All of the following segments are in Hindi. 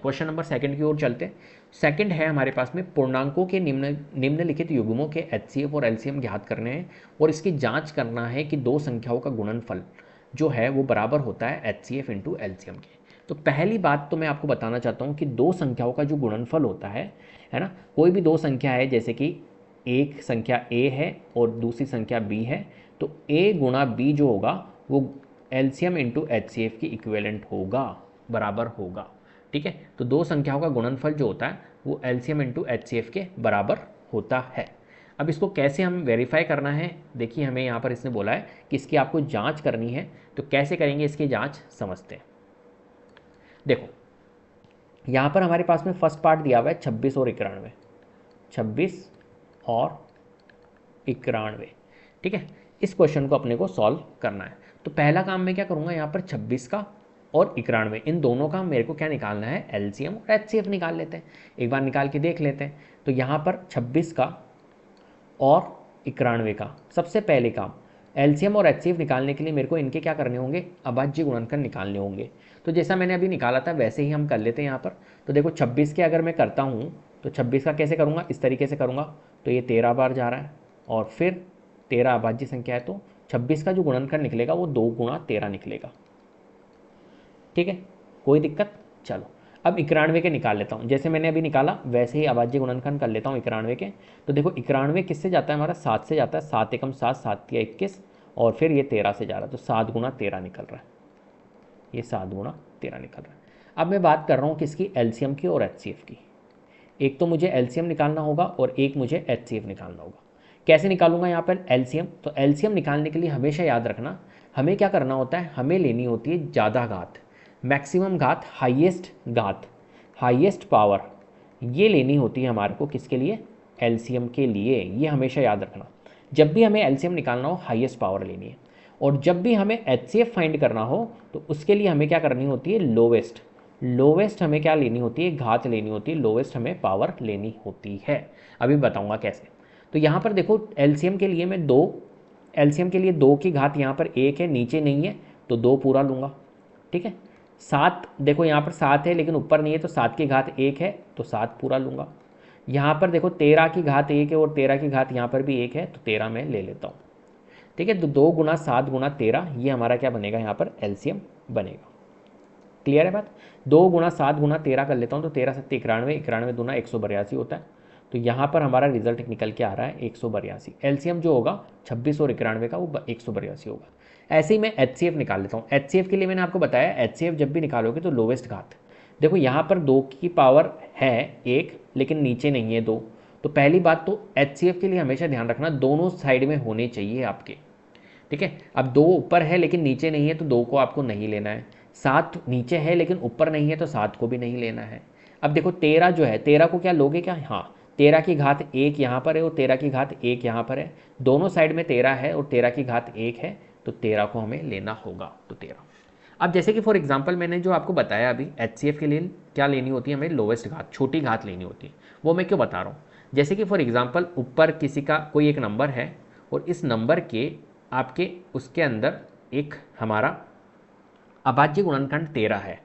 क्वेश्चन नंबर सेकंड की ओर चलते हैं। सेकंड है हमारे पास में पूर्णांकों के निम्नलिखित युग्मों के एचसीएफ और एलसीएम ज्ञात करने हैं और इसकी जांच करना है कि दो संख्याओं का गुणनफल जो है वो बराबर होता है एचसीएफ इंटू एलसीएम के। तो पहली बात तो मैं आपको बताना चाहता हूँ कि दो संख्याओं का जो गुणनफल होता है ना, कोई भी दो संख्या है, जैसे कि एक संख्या a है और दूसरी संख्या b है, तो a गुणा b जो होगा वो एलसीएम इंटू एचसीएफ की इक्विवेलेंट होगा, बराबर होगा। ठीक है, तो दो संख्याओं का गुणनफल जो होता है वो एलसीएम इंटू एचसीएफ के बराबर होता है। अब इसको कैसे हम वेरीफाई करना है, देखिए हमें यहाँ पर इसने बोला है कि इसकी आपको जांच करनी है, तो कैसे करेंगे इसकी जांच समझते हैं। देखो यहाँ पर हमारे पास में फर्स्ट पार्ट दिया हुआ है 26 और 91, 26 और 91। ठीक है, इस क्वेश्चन को अपने को सॉल्व करना है। तो पहला काम मैं क्या करूँगा, यहाँ पर 26 का और 91 इन दोनों का मेरे को क्या निकालना है, एलसीएम और एचसीएफ निकाल लेते हैं। एक बार निकाल के देख लेते हैं। तो यहाँ पर 26 का और 91 का सबसे पहले काम, एलसीएम और एचसीएफ निकालने के लिए मेरे को इनके क्या करने होंगे, अभाज्य गुणनखंड निकालने होंगे। तो जैसा मैंने अभी निकाला था वैसे ही हम कर लेते हैं यहाँ पर। तो देखो 26 के अगर मैं करता हूँ तो 26 का कैसे करूँगा, इस तरीके से करूँगा। तो ये 13 बार जा रहा है और फिर 13 अभाज्य संख्या है, तो 26 का जो गुणनखंड निकलेगा वो 2 गुणा 13 निकलेगा। ठीक है, कोई दिक्कत। चलो अब 91 के निकाल लेता हूँ, जैसे मैंने अभी निकाला वैसे ही अभाज्य गुणनखंड कर लेता हूँ 91 के। तो देखो 91 किससे जाता है, हमारा 7 से जाता है, 7 एकम 7, 7 तिया 21 और फिर ये 13 से जा रहा है, तो 7 गुणा 13 निकल रहा है, ये 7 गुणा 13 निकल रहा है। अब मैं बात कर रहा हूँ किसकी, एलसीएम की और एचसीएफ की। एक तो मुझे एलसीएम निकालना होगा और एक मुझे एचसीएफ निकालना होगा। कैसे निकालूंगा यहाँ पर एलसीएम, तो एलसीएम निकालने के लिए हमेशा याद रखना हमें क्या करना होता है, हमें लेनी होती है ज़्यादा घात, मैक्सिमम घात, हाईएस्ट घात, हाईएस्ट पावर, ये लेनी होती है हमारे को किसके लिए, एलसीएम के लिए। ये हमेशा याद रखना, जब भी हमें एलसीएम निकालना हो हाईएस्ट पावर लेनी है। और जब भी हमें एचसीएफ फाइंड करना हो तो उसके लिए हमें क्या करनी होती है, लोवेस्ट, लोवेस्ट हमें क्या लेनी होती है, घात लेनी होती है, लोवेस्ट हमें पावर लेनी होती है। अभी बताऊंगा कैसे। तो यहाँ पर देखो एलसीएम के लिए मैं 2, एलसीएम के लिए 2 की घात यहाँ पर 1 है, नीचे नहीं है, तो 2 पूरा लूँगा। ठीक है, 7 देखो यहाँ पर 7 है लेकिन ऊपर नहीं है, तो 7 की घात 1 है, तो 7 पूरा लूँगा। यहाँ पर देखो 13 की घात 1 है और 13 की घात यहाँ पर भी 1 है, तो 13 मैं ले लेता हूँ। ठीक है, तो 2 गुना 7 गुना 13 ये हमारा क्या बनेगा, यहाँ पर एलसीएम बनेगा। क्लियर है बात। 2 गुना 7 गुना 13 कर लेता हूँ, तो 13 सत्ते 91, 91 दूना 182 होता है। तो यहाँ पर हमारा रिजल्ट निकल के आ रहा है 182। एलसीएम जो होगा 26 और 91 का वो 182 होगा। ऐसे ही मैं एचसीएफ निकाल लेता हूँ। एचसीएफ के लिए मैंने आपको बताया एचसीएफ जब भी निकालोगे तो लोवेस्ट घात, देखो यहाँ पर 2 की पावर है 1 लेकिन नीचे नहीं है 2। तो पहली बात तो एचसीएफ के लिए हमेशा ध्यान रखना दोनों साइड में होने चाहिए आपके। ठीक है, अब 2 ऊपर है लेकिन नीचे नहीं है, तो 2 को आपको नहीं लेना है। 7 नीचे है लेकिन ऊपर नहीं है, तो 7 को भी नहीं लेना है। अब देखो 13 जो है, 13 को क्या लोगे क्या, हाँ 13 की घात 1 यहाँ पर है और 13 की घात 1 यहाँ पर है, दोनों साइड में 13 है और 13 की घात 1 है, तो 13 को हमें लेना होगा, तो 13। अब जैसे कि फॉर एग्जांपल मैंने जो आपको बताया अभी एचसीएफ के लिए क्या लेनी होती है, हमें लोवेस्ट घात, छोटी घात लेनी होती है। वो मैं क्यों बता रहा हूँ, जैसे कि फॉर एग्जांपल ऊपर किसी का कोई एक नंबर है और इस नंबर के आपके उसके अंदर एक हमारा अभाज्य गुणनखंड 13 है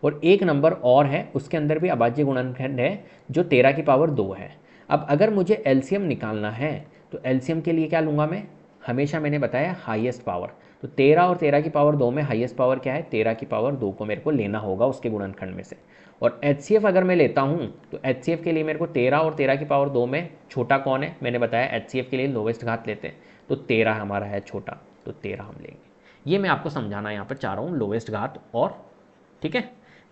और एक नंबर और है उसके अंदर भी अभाज्य गुणनखंड है जो 13 की पावर 2 है। अब अगर मुझे एलसीएम निकालना है तो एलसीएम के लिए क्या लूँगा मैं, हमेशा मैंने बताया हाईएस्ट पावर। तो 13 और 13 की पावर 2 में हाईएस्ट पावर क्या है, 13 की पावर 2 को मेरे को लेना होगा उसके गुणनखंड में से। और एचसीएफ अगर मैं लेता हूँ तो एचसीएफ के लिए मेरे को 13 और 13 की पावर 2 में छोटा कौन है, मैंने बताया एचसीएफ के लिए लोवेस्ट घात लेते हैं, तो 13 हमारा है छोटा, तो 13 हम लेंगे। ये मैं आपको समझाना यहाँ पर चाह रहा हूँ, लोवेस्ट घात और। ठीक है,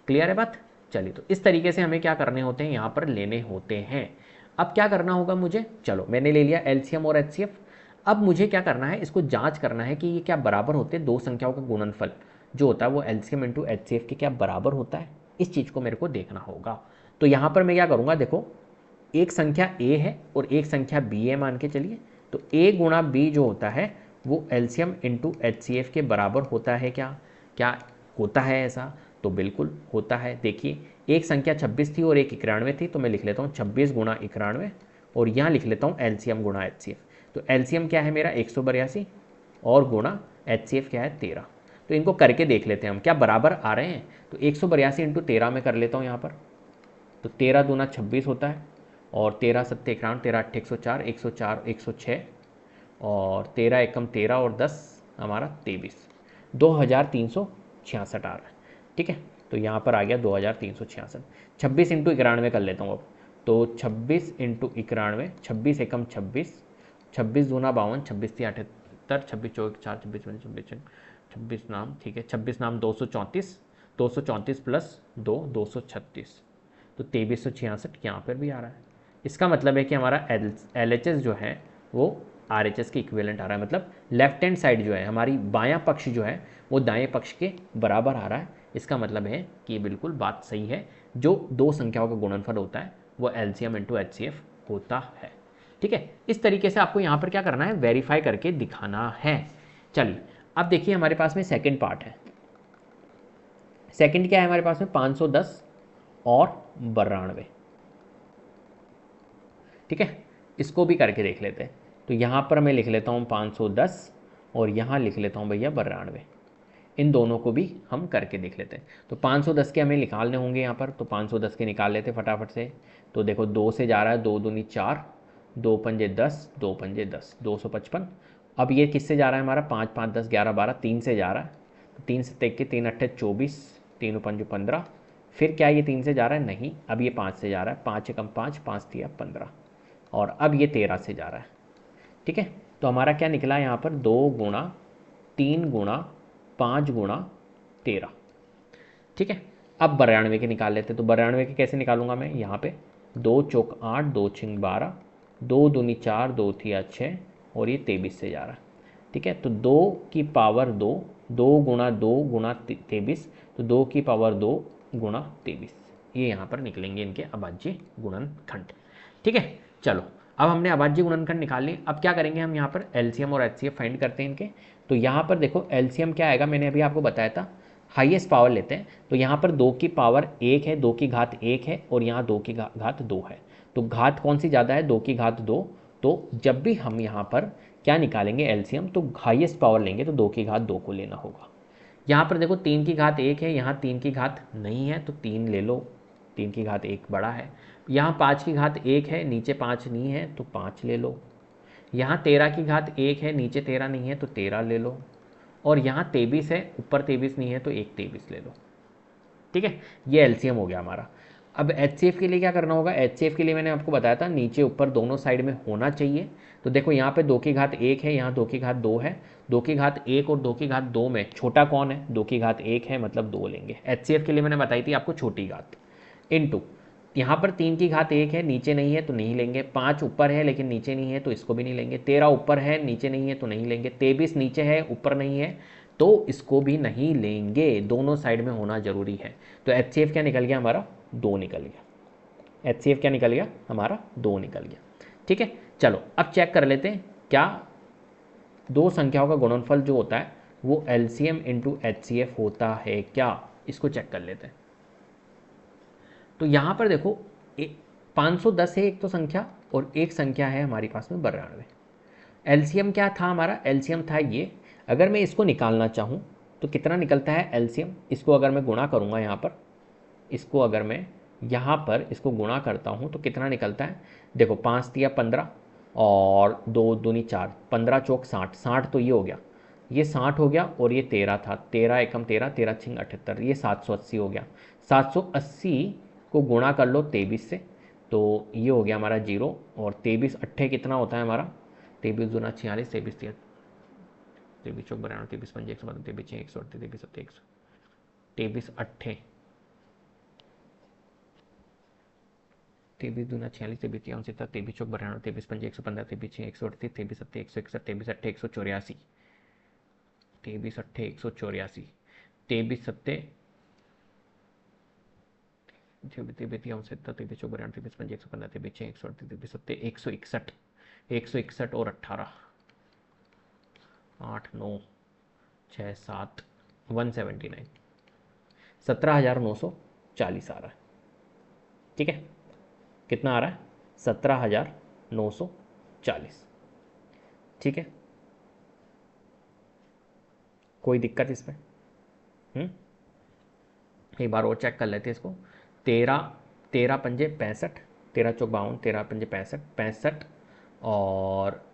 क्लियर है बात। चलिए, तो इस तरीके से हमें क्या करने होते हैं, यहाँ पर लेने होते हैं। अब क्या करना होगा मुझे, चलो मैंने ले लिया एलसीएम और एचसीएफ। अब मुझे क्या करना है, इसको जांच करना है कि ये क्या बराबर होते हैं, दो संख्याओं का गुणनफल जो होता है वो एलसीएम इंटू एचसीएफ के क्या बराबर होता है, इस चीज़ को मेरे को देखना होगा। तो यहाँ पर मैं क्या करूँगा, देखो एक संख्या ए है और एक संख्या बी है मान के चलिए, तो ए गुणा बी जो होता है वो एलसीएम इंटू एचसीएफ के बराबर होता है। क्या क्या होता है ऐसा, तो बिल्कुल होता है। देखिए एक संख्या 26 थी और एक 91 थी, तो मैं लिख लेता हूँ 26 गुणा 91 और यहाँ लिख लेता हूँ एलसीएम गुणा एचसीएफ। तो एलसीएम क्या है मेरा 182 और गुणा एचसीएफ क्या है 13। तो इनको करके देख लेते हैं हम क्या बराबर आ रहे हैं। तो 182 इंटू 13 में कर लेता हूँ यहाँ पर, तो 13 दूना 26 होता है, और 13 सत्ते 91, 13 अट्ठे 104, 104 106, और 13 एकम 13 और 10 हमारा 23, 2366 आ रहा है। ठीक है, तो यहाँ पर आ गया 2366। 26 इंटू 91 कर लेता हूँ अब। तो 26 इंटू 91, 26 एकम 26, 26 दूना 52, 26 थी 78, 26 चौक 4, 26 26 26 नाम, ठीक है, 26 नाम 234, 234 प्लस 2 236, तो 2366 यहाँ पर भी आ रहा है। इसका मतलब है कि हमारा एल एच एस जो है वो आर एच एस के इक्विवेलेंट आ रहा है, मतलब लेफ्ट हैंड साइड जो है हमारी बायां पक्ष जो है वो दाएं पक्ष के बराबर आ रहा है। इसका मतलब है कि ये बिल्कुल बात सही है, जो दो संख्याओं का गुणनफल होता है वो LCM into H C F होता है। ठीक है, इस तरीके से आपको यहाँ पर क्या करना है, वेरीफाई करके दिखाना है। चलिए अब देखिए हमारे पास में सेकेंड पार्ट है। सेकेंड क्या है हमारे पास में, 510 और 92। ठीक है, इसको भी करके देख लेते हैं। तो यहाँ पर मैं लिख लेता हूँ 510 और यहाँ लिख लेता हूँ भैया 92। इन दोनों को भी हम करके देख लेते हैं। तो 510 के हमें निकालने होंगे यहाँ पर, तो 510 के निकाल लेते फटाफट से। तो देखो 2 से जा रहा है, 2 दूनी 4, 2 पंजे 10, 2 पंजे 10, 255। अब ये किससे जा रहा है हमारा, 5 5 10 11 12, 3 से जा रहा है। तो 3 से तेक के 3 अट्ठे 24, 3 पंजे 15। फिर क्या ये 3 से जा रहा है, नहीं, अब ये 5 से जा रहा है, 5 एकम 5, 5 दिया 15, और अब ये 13 से जा रहा है। ठीक है, तो हमारा क्या निकला यहाँ पर, 2 गुणा 3 गुणा 5 गुणा 13। ठीक है, अब 92 के निकाल लेते हैं। तो 92 के कैसे निकालूंगा मैं, यहाँ पे 2 चौक 8, 2 छिंग 12, 2 दूनी 4, 2 थिया 6, और ये 23 से जा रहा है। ठीक है, तो 2 की पावर 2, 2 गुणा 23, तो 2 की पावर 2 गुणा 23, ये यहाँ पर निकलेंगे इनके अभाज्य गुणनखंड। ठीक है, चलो अब हमने अभाज्य गुणनखंड निकाल लिए। अब क्या करेंगे हम यहाँ पर एलसीएम और एचसीएफ फाइंड करते हैं इनके। तो यहाँ पर देखो एलसीएम क्या आएगा, मैंने अभी आपको बताया था, हाईएस्ट पावर लेते हैं। तो यहाँ पर 2 की पावर 1 है, 2 की घात 1 है, और यहाँ 2 की घात 2 है। तो घात कौन सी ज़्यादा है, 2 की घात 2। तो जब भी हम यहाँ पर क्या निकालेंगे एलसीएम, तो हाईएस्ट पावर लेंगे तो 2 की घात 2 को लेना होगा। यहाँ पर देखो 3 की घात 1 है, यहाँ 3 की घात नहीं है, तो 3 ले लो, 3 की घात 1 बड़ा है। यहाँ 5 की घात 1 है, नीचे 5 नहीं है, तो 5 ले लो। यहाँ 13 की घात 1 है, नीचे 13 नहीं है, तो 13 ले लो। और यहाँ 23 है, ऊपर 23 नहीं है, तो एक 23 ले लो। ठीक है, ये एलसीएम हो गया हमारा। अब एचसीएफ के लिए क्या करना होगा, एचसीएफ के लिए मैंने आपको बताया था नीचे ऊपर दोनों साइड में होना चाहिए। तो देखो यहाँ पे 2 की घात 1 है, यहाँ 2 की घात 2 है। 2 की घात 1 और 2 की घात 2 में छोटा कौन है, 2 की घात 1 है, मतलब 2 लेंगे। एचसीएफ के लिए मैंने बताई थी आपको छोटी घात, इनटू यहाँ पर 3 की घात 1 है, नीचे नहीं है तो नहीं लेंगे। 5 ऊपर है लेकिन नीचे नहीं है, तो इसको भी नहीं लेंगे। 13 ऊपर है, नीचे नहीं है, तो नहीं लेंगे। 23 नीचे है, ऊपर नहीं है, तो इसको भी नहीं लेंगे। दोनों साइड में होना जरूरी है। तो एचसीएफ क्या निकल गया हमारा, 2 निकल गया। एचसीएफ क्या निकल गया हमारा, 2 निकल गया। ठीक है, चलो अब चेक कर लेते हैं क्या दो संख्याओं का गुणनफल जो होता है वो एलसीएम इंटू एचसीएफ होता है क्या, इसको चेक कर लेते हैं। तो यहाँ पर देखो 510 है एक तो संख्या, और एक संख्या है हमारी पास में 92। एलसीएम क्या था हमारा, एलसीएम था ये। अगर मैं इसको निकालना चाहूँ तो कितना निकलता है एलसीएम, इसको अगर मैं गुणा करूँगा यहाँ पर, इसको अगर मैं यहाँ पर इसको गुणा करता हूँ तो कितना निकलता है, देखो 5 दिया 15, और 2 दूनी 4, 15 चौक 60, 60 तो ये हो गया, ये 60 हो गया, और ये 13 था, 13 एकम 13, 13 छिंग 78, ये 780 हो गया। 780 को गुणा कर लो 23 से, तो ये हो गया हमारा 0, और 23 अट्ठे कितना होता है हमारा, 23 दूना 46, 23 23 चौक 92, 23 पंजे 112, 23 छः 138, 23 सत्ते 100, 23 अट्ठे 23 दूना 46, 23 तिया 69, 23 चौक 92, 23 पंजे 115, 23 छः 138, 23 सत्ते 161, 23 अट्ठे 184, 23 अट्ठे 184, 23 सत्ते 23 तिया 69, 23 चौक 92, 23 पंजे 115, 23 छः 138, 23 सत्ते 161, 161 और 18, 8 9 6 7 179, 17,940 आ रहा है। ठीक है, कितना आ रहा है, 17,940। ठीक है, कोई दिक्कत इसमें, एक बार और चेक कर लेते हैं इसको। 13 13 पंजे 65, 13 चौक 52, 13 पंजे 65, 65 और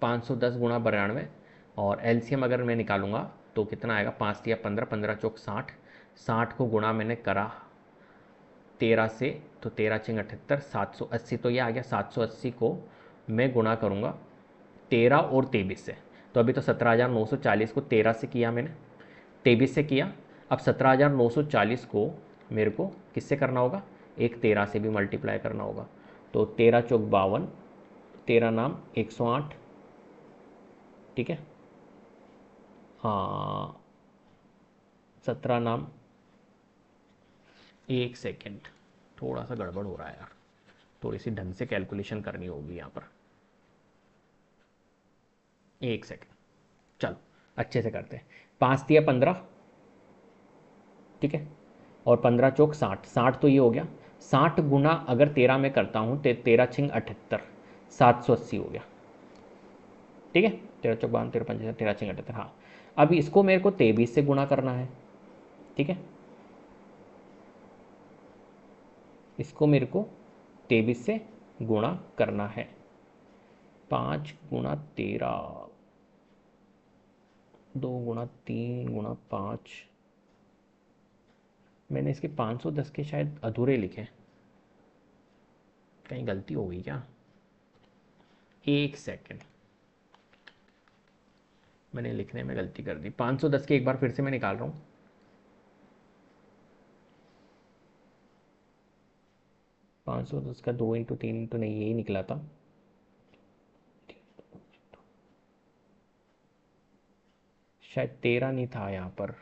510 गुणा 92, और एलसीएम अगर मैं निकालूंगा तो कितना आएगा, 5 या 15, 15 चौक 60, 60 को गुणा मैंने करा 13 से, तो 13 छिंग 78, 780, तो ये आ गया। 780 को मैं गुणा करूँगा 13 और 23 से, तो अभी तो 17,940 को 13 से किया मैंने, 23 से किया। अब 17,940 को मेरे को किससे करना होगा, एक 13 से भी मल्टीप्लाई करना होगा। तो 13 चौक 52, 13 नाम 108, ठीक है। हाँ, 17 नाम, एक सेकेंड, थोड़ा सा गड़बड़ हो रहा है यार, थोड़ी सी ढंग से कैलकुलेशन करनी होगी यहाँ पर, एक सेकेंड। चलो अच्छे से करते हैं। 5 तिया 15, ठीक है, और 15 चौक 60, 60 तो ये हो गया। 60 गुना अगर 13 में करता हूँ तो 13 छिंग 78, 780 हो गया, ठीक है। 13 चौक 52, 13 पंजे 13 छिंग 78, हाँ। अब इसको मेरे को 23 से गुणा करना है, ठीक है। इसको मेरे को 23 से गुणा करना है। 5 गुणा 13, 2 गुणा 3 गुणा 5, मैंने इसके 510 के शायद अधूरे लिखे, कहीं गलती हो गई क्या, एक सेकेंड, मैंने लिखने में गलती कर दी। 510 के एक बार फिर से मैं निकाल रहा हूँ। 510 का 2 × 3 नहीं, यही निकला था। शायद 13 नहीं था यहाँ पर,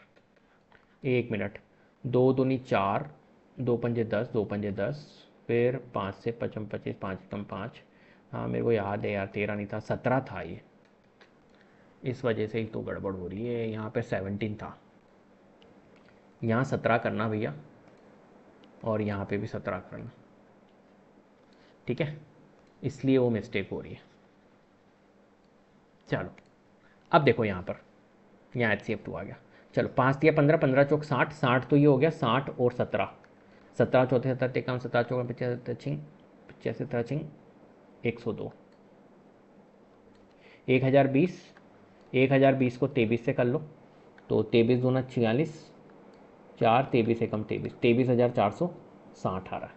एक मिनट। 2 दूनी 4, 2 पंजे 10, 2 पंजे 10, फिर 5 से 55 25, 5 कम 5, हाँ मेरे को याद है यार, 13 नहीं था, 17 था ये, इस वजह से ही तो गड़बड़ हो रही है। यहाँ पे 17 था, यहाँ 17 करना भैया, और यहाँ पे भी 17 करना, ठीक है, इसलिए वो मिस्टेक हो रही है। चलो अब देखो यहाँ पर, यहाँ HCF2 आ गया। चलो 5 तिया 15, 15 चौक 60, 60 तो ये हो गया, 60 और 17, 17 चौथे 70 तेकाम, 17 चौक 75 छिंग 85 17 छिंग 102, 1020, 1020 को 23 से कर लो, तो 23 दूना 46, 4 23 एकम 23, 23,460 आ रहा है,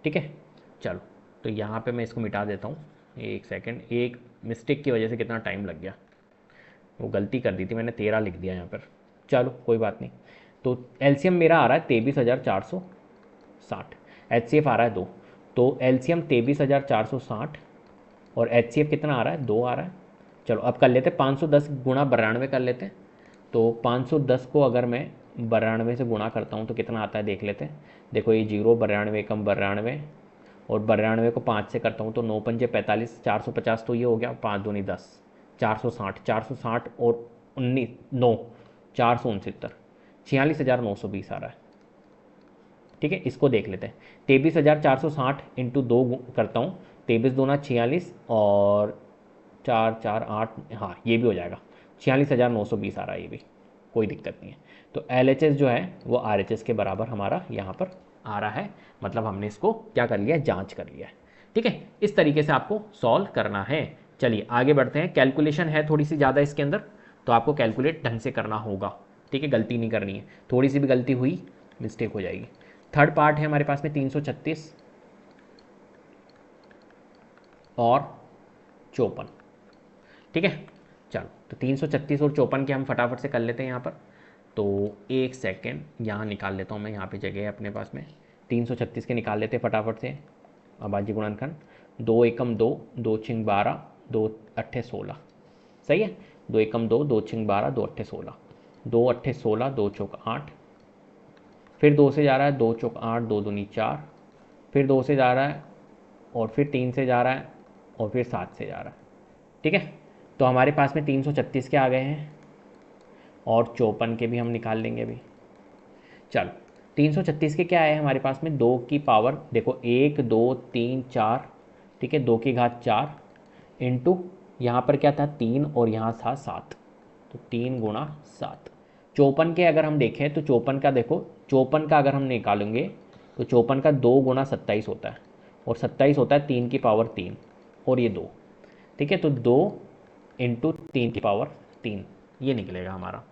ठीक है। चलो तो यहाँ पे मैं इसको मिटा देता हूँ, एक सेकेंड, एक मिस्टेक की वजह से कितना टाइम लग गया, वो गलती कर दी थी मैंने, 13 लिख दिया यहाँ पर, चलो कोई बात नहीं। तो एलसीएम मेरा आ रहा है 23,460, HCF आ रहा है 2, तो एलसीएम 23,460 और HCF कितना आ रहा है, 2 आ रहा है। चलो अब कर लेते हैं 510 गुणा 92 कर लेते हैं। तो 510 को अगर मैं 92 से गुणा करता हूँ तो कितना आता है देख लेते हैं। देखो ये 0, 92 कम 92, और 92 को 5 से करता हूँ तो 9 पंजे 45, 450 तो ये हो गया, 5 दूनी 10, 460, 460 और 19 9, 469, 46,920 आ रहा है, ठीक है। इसको देख लेते हैं, 23,460 इंटू 2 करता हूँ, 23 दूना 46 और 4 4 8, हाँ ये भी हो जाएगा, 46,920 आ रहा है, ये भी कोई दिक्कत नहीं है। तो LHS जो है वो RHS के बराबर हमारा यहाँ पर आ रहा है, मतलब हमने इसको क्या कर लिया है, जांच कर लिया है, ठीक है। इस तरीके से आपको सॉल्व करना है। चलिए आगे बढ़ते हैं। कैलकुलेशन है थोड़ी सी ज़्यादा इसके अंदर, तो आपको कैलकुलेट ढंग से करना होगा, ठीक है, गलती नहीं करनी है, थोड़ी सी भी गलती हुई मिस्टेक हो जाएगी। थर्ड पार्ट है हमारे पास में 336 और 54, ठीक है। चलो तो 336 और 54 के हम फटाफट से कर लेते हैं यहाँ पर। तो एक सेकेंड, यहाँ निकाल लेता हूँ मैं, यहाँ पे जगह है अपने पास में। 336 के निकाल लेते हैं फटाफट से, अबाजी गुणनखंड, 2 एकम 2, 2 छिंग 12, 2 अट्ठे 16, सही है। 2 एकम 2, 2 छिंग 12, 2 अट्ठे 16, 2 अट्ठे 16, 2 चौक 8, फिर 2 से जा रहा है, 2 चौक 8, 2 दूनी 4, फिर 2 से जा रहा है, और फिर 3 से जा रहा है, और फिर 7 से जा रहा है, ठीक है। तो हमारे पास में 336 के आ गए हैं, और 54 के भी हम निकाल लेंगे अभी। चलो 336 के क्या आए हमारे पास में, 2 की पावर देखो 1 2 3 4, ठीक है, 2 की घात 4 इंटू यहाँ पर क्या था 3 और यहाँ था 7, तो 3 गुणा 7। 54 के अगर हम देखें तो 54 का देखो, 54 का अगर हम निकालेंगे तो 54 का 2 गुना 27 होता है, और 27 होता है 3 की पावर 3, और ये 2, ठीक है। तो 2 इंटू 3 की पावर 3 ये निकलेगा हमारा।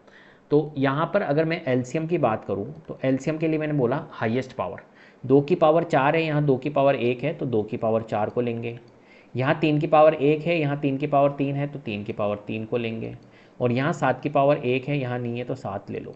तो यहाँ पर अगर मैं एलसीएम की बात करूँ तो एलसीएम के लिए मैंने बोला हाईएस्ट पावर 2 की पावर 4 है, यहाँ 2 की पावर 1 है, तो 2 की पावर 4 को लेंगे। यहाँ 3 की पावर 1 है, यहाँ 3 की पावर 3 है, तो 3 की पावर 3 को लेंगे। और यहाँ 7 की पावर 1 है, यहाँ नहीं है, तो 7 ले लो,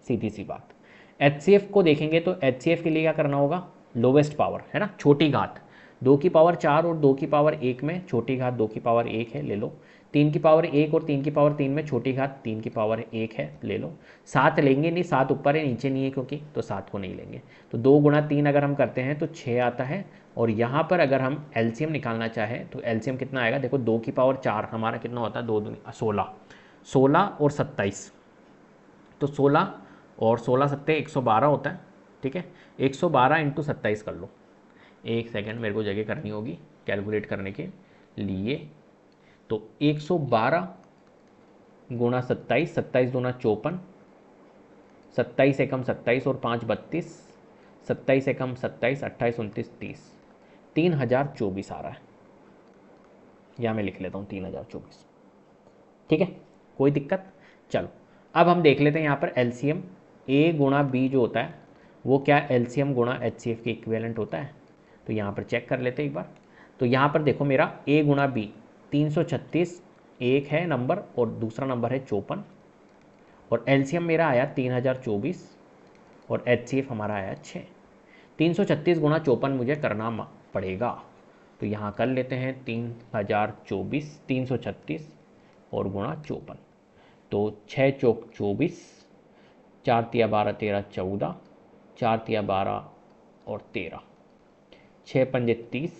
सीधी सी बात। एचसीएफ को देखेंगे तो एचसीएफ के लिए क्या करना होगा, लोवेस्ट पावर है ना, छोटी घात। 2 की पावर 4 और 2 की पावर 1 में छोटी घात 2 की पावर 1 है, ले लो। 3 की पावर 1 और 3 की पावर 3 में छोटी घात 3 की पावर 1 है, ले लो। 7 लेंगे नहीं, 7 ऊपर है नीचे नहीं है क्योंकि, तो 7 को नहीं लेंगे। तो 2 गुणा 3 अगर हम करते हैं तो 6 आता है। और यहाँ पर अगर हम एलसीएम निकालना चाहें तो एलसीएम कितना आएगा, देखो 2 की पावर 4 हमारा कितना होता है, 2 दूनी 16, 16 और 27, तो 16 और 16 सत्ते 112 होता है, ठीक है। 112 इंटू 27 कर लो, एक सेकेंड मेरे को जगह करनी होगी कैलकुलेट करने के लिए। तो 112 गुणा 27, 27 दूना 54, 27 एकम 27 और 5 32, 27 एकम 27, 28 29 30, 3024 आ रहा है। या मैं लिख लेता हूँ 3024, ठीक है, कोई दिक्कत। चलो अब हम देख लेते हैं यहाँ पर एलसीएम ए गुणा बी जो होता है वो क्या एलसीएम गुणा एचसीएफ के इक्विवेलेंट होता है। तो यहाँ पर चेक कर लेते हैं एक बार। तो यहाँ पर देखो मेरा ए गुणा बी 336 एक है नंबर और दूसरा नंबर है 54, और एलसीएम मेरा आया 3024 और एचसीएफ हमारा आया 6। 336 गुणा 54 मुझे करना पड़ेगा, तो यहाँ कर लेते हैं 3024 336 और गुणा 54, तो 6 चौक 24, 4 तिया 12 13 14, 4 तिया 12 और 13, 6 पंजे 30,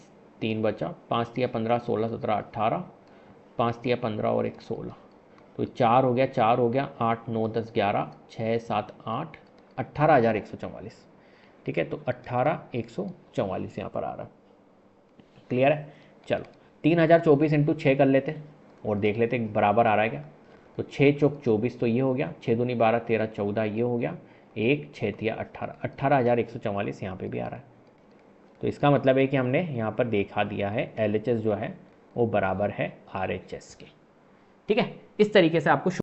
3 बचा, 5 तिया 15 16 17 18, 5 तिया 15 और 1 16, तो 4 हो गया 4 हो गया, 8 9 10 11 6 7 8, 18,144, ठीक है। तो 18,144 यहाँ पर आ रहा है, क्लियर है। चलो 3024 इंटू 6 कर लेते हैं और देख लेते हैं बराबर आ रहा है क्या। तो 6 चौक 24 तो ये हो गया, 6 दूनी 12 13 14 ये हो गया, 1 6 तिया 18, 18,144 यहाँ पे भी आ रहा है। तो इसका मतलब है कि हमने यहाँ पर देखा दिया है LHS जो है वो बराबर है RHS के, ठीक है। इस तरीके से आपको